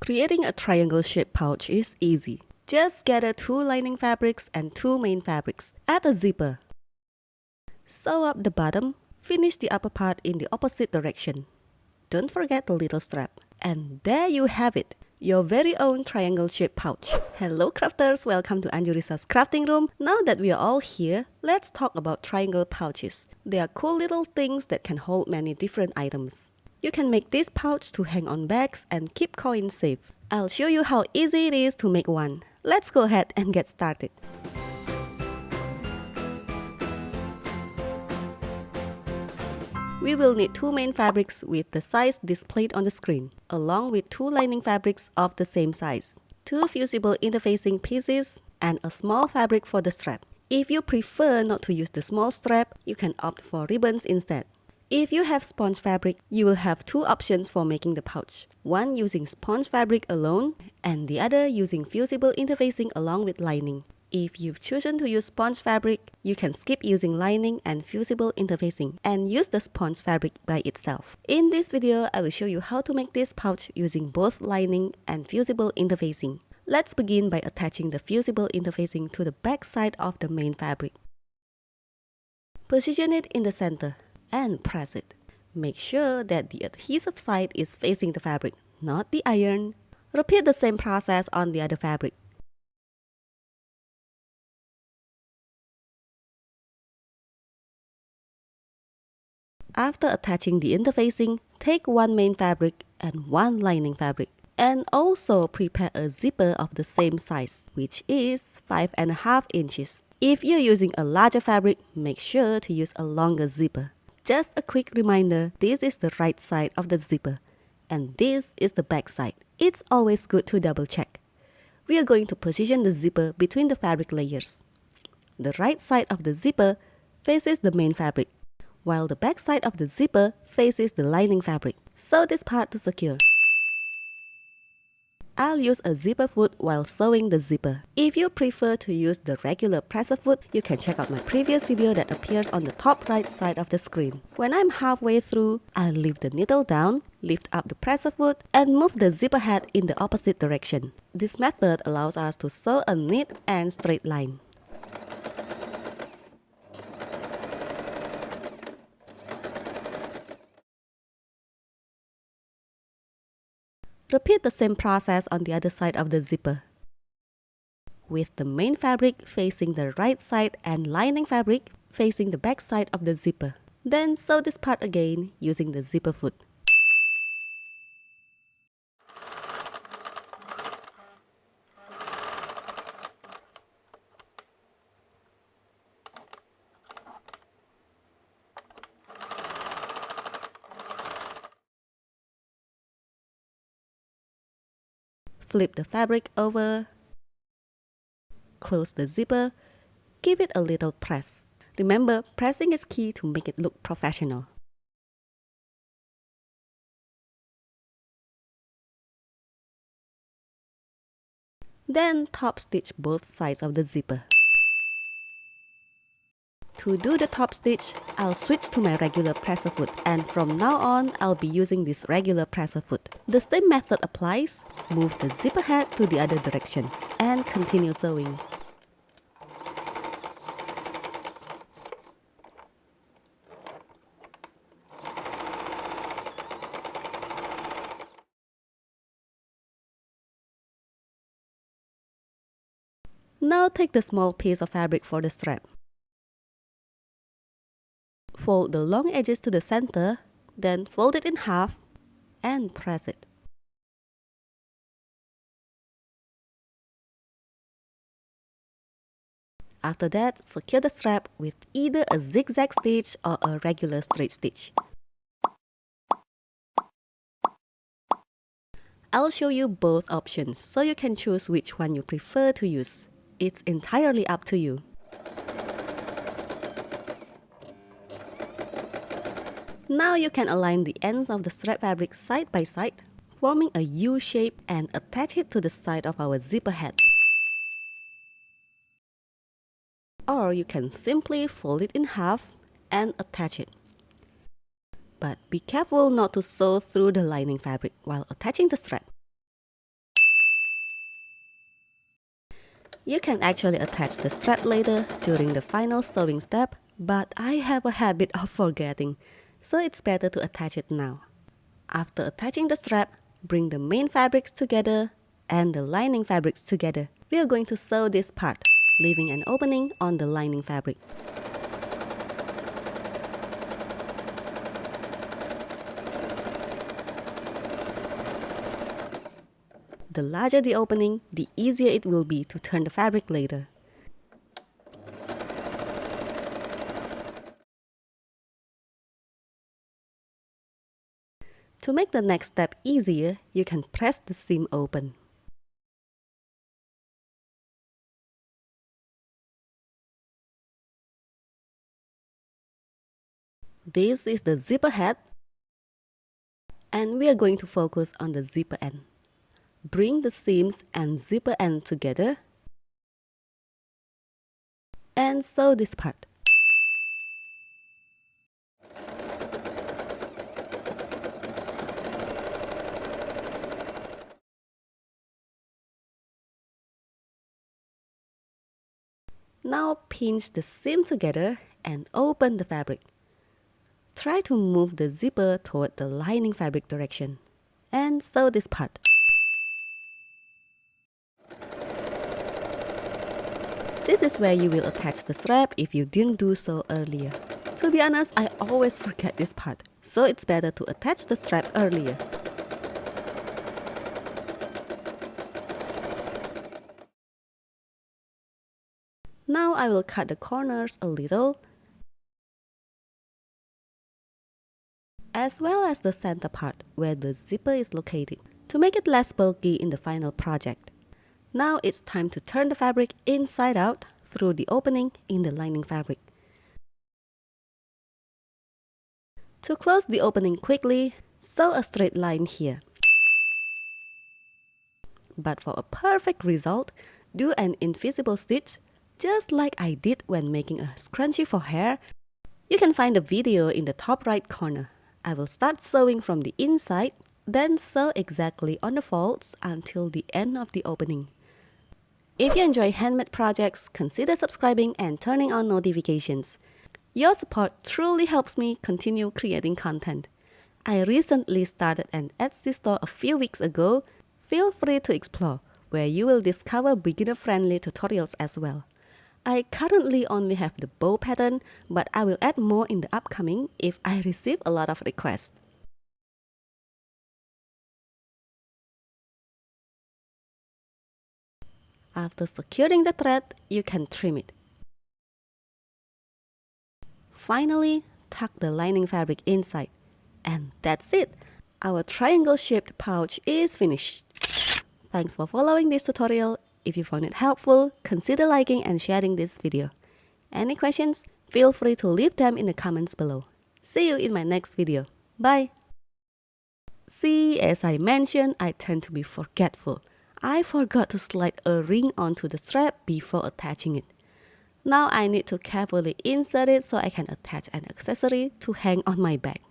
Creating a triangle-shaped pouch is easy. Just gather 2 lining fabrics and 2 main fabrics. Add a zipper. Sew up the bottom. Finish the upper part in the opposite direction. Don't forget the little strap. And there you have it, your very own triangle-shaped pouch. Hello crafters, welcome to Anjurisa's crafting room. Now that we are all here, let's talk about triangle pouches. They are cool little things that can hold many different items. You can make this pouch to hang on bags and keep coins safe. I'll show you how easy it is to make one. Let's go ahead and get started. We will need 2 main fabrics with the size displayed on the screen, along with 2 lining fabrics of the same size, 2 fusible interfacing pieces, and a small fabric for the strap. If you prefer not to use the small strap, you can opt for ribbons instead. If you have sponge fabric, you will have 2 options for making the pouch. One using sponge fabric alone, and the other using fusible interfacing along with lining. If you've chosen to use sponge fabric, you can skip using lining and fusible interfacing and use the sponge fabric by itself. In this video, I will show you how to make this pouch using both lining and fusible interfacing. Let's begin by attaching the fusible interfacing to the back side of the main fabric. Position it in the center and press it. Make sure that the adhesive side is facing the fabric, not the iron. Repeat the same process on the other fabric. After attaching the interfacing, take 1 main fabric and 1 lining fabric. And also prepare a zipper of the same size, which is 5.5 inches. If you're using a larger fabric, make sure to use a longer zipper. Just a quick reminder, this is the right side of the zipper, and this is the back side. It's always good to double check. We are going to position the zipper between the fabric layers. The right side of the zipper faces the main fabric, while the back side of the zipper faces the lining fabric. Sew this part to secure. I'll use a zipper foot while sewing the zipper. If you prefer to use the regular presser foot, you can check out my previous video that appears on the top right side of the screen. When I'm halfway through, I'll leave the needle down, lift up the presser foot, and move the zipper head in the opposite direction. This method allows us to sew a neat and straight line. Repeat the same process on the other side of the zipper, with the main fabric facing the right side and lining fabric facing the back side of the zipper. Then sew this part again using the zipper foot. Flip the fabric over, close the zipper, give it a little press. Remember, pressing is key to make it look professional. Then top stitch both sides of the zipper. To do the top stitch, I'll switch to my regular presser foot, and from now on, I'll be using this regular presser foot. The same method applies. Move the zipper head to the other direction and continue sewing. Now take the small piece of fabric for the strap. Fold the long edges to the center, then fold it in half and press it. After that, secure the strap with either a zigzag stitch or a regular straight stitch. I'll show you both options so you can choose which one you prefer to use. It's entirely up to you. Now you can align the ends of the strap fabric side by side, forming a U shape, and attach it to the side of our zipper head. Or you can simply fold it in half and attach it. But be careful not to sew through the lining fabric while attaching the strap. You can actually attach the strap later during the final sewing step, but I have a habit of forgetting, so it's better to attach it now. After attaching the strap, bring the main fabrics together and the lining fabrics together. We are going to sew this part, leaving an opening on the lining fabric. The larger the opening, the easier it will be to turn the fabric later. To make the next step easier, you can press the seam open. This is the zipper head, and we are going to focus on the zipper end. Bring the seams and zipper end together and sew this part. Now pinch the seam together and open the fabric. Try to move the zipper toward the lining fabric direction and sew this part. This is where you will attach the strap if you didn't do so earlier. To be honest, I always forget this part, so it's better to attach the strap earlier. Now I will cut the corners a little, as well as the center part where the zipper is located, to make it less bulky in the final project. Now it's time to turn the fabric inside out through the opening in the lining fabric. To close the opening quickly, sew a straight line here. But for a perfect result, do an invisible stitch, just like I did when making a scrunchie for hair. You can find the video in the top right corner. I will start sewing from the inside, then sew exactly on the folds until the end of the opening. If you enjoy handmade projects, consider subscribing and turning on notifications. Your support truly helps me continue creating content. I recently started an Etsy store a few weeks ago. Feel free to explore, where you will discover beginner-friendly tutorials as well. I currently only have the bow pattern, but I will add more in the upcoming if I receive a lot of requests. After securing the thread, you can trim it. Finally, tuck the lining fabric inside. And that's it! Our triangle-shaped pouch is finished. Thanks for following this tutorial. If you found it helpful, consider liking and sharing this video. Any questions? Feel free to leave them in the comments below. See you in my next video. Bye! See, as I mentioned, I tend to be forgetful. I forgot to slide a ring onto the strap before attaching it. Now I need to carefully insert it so I can attach an accessory to hang on my bag.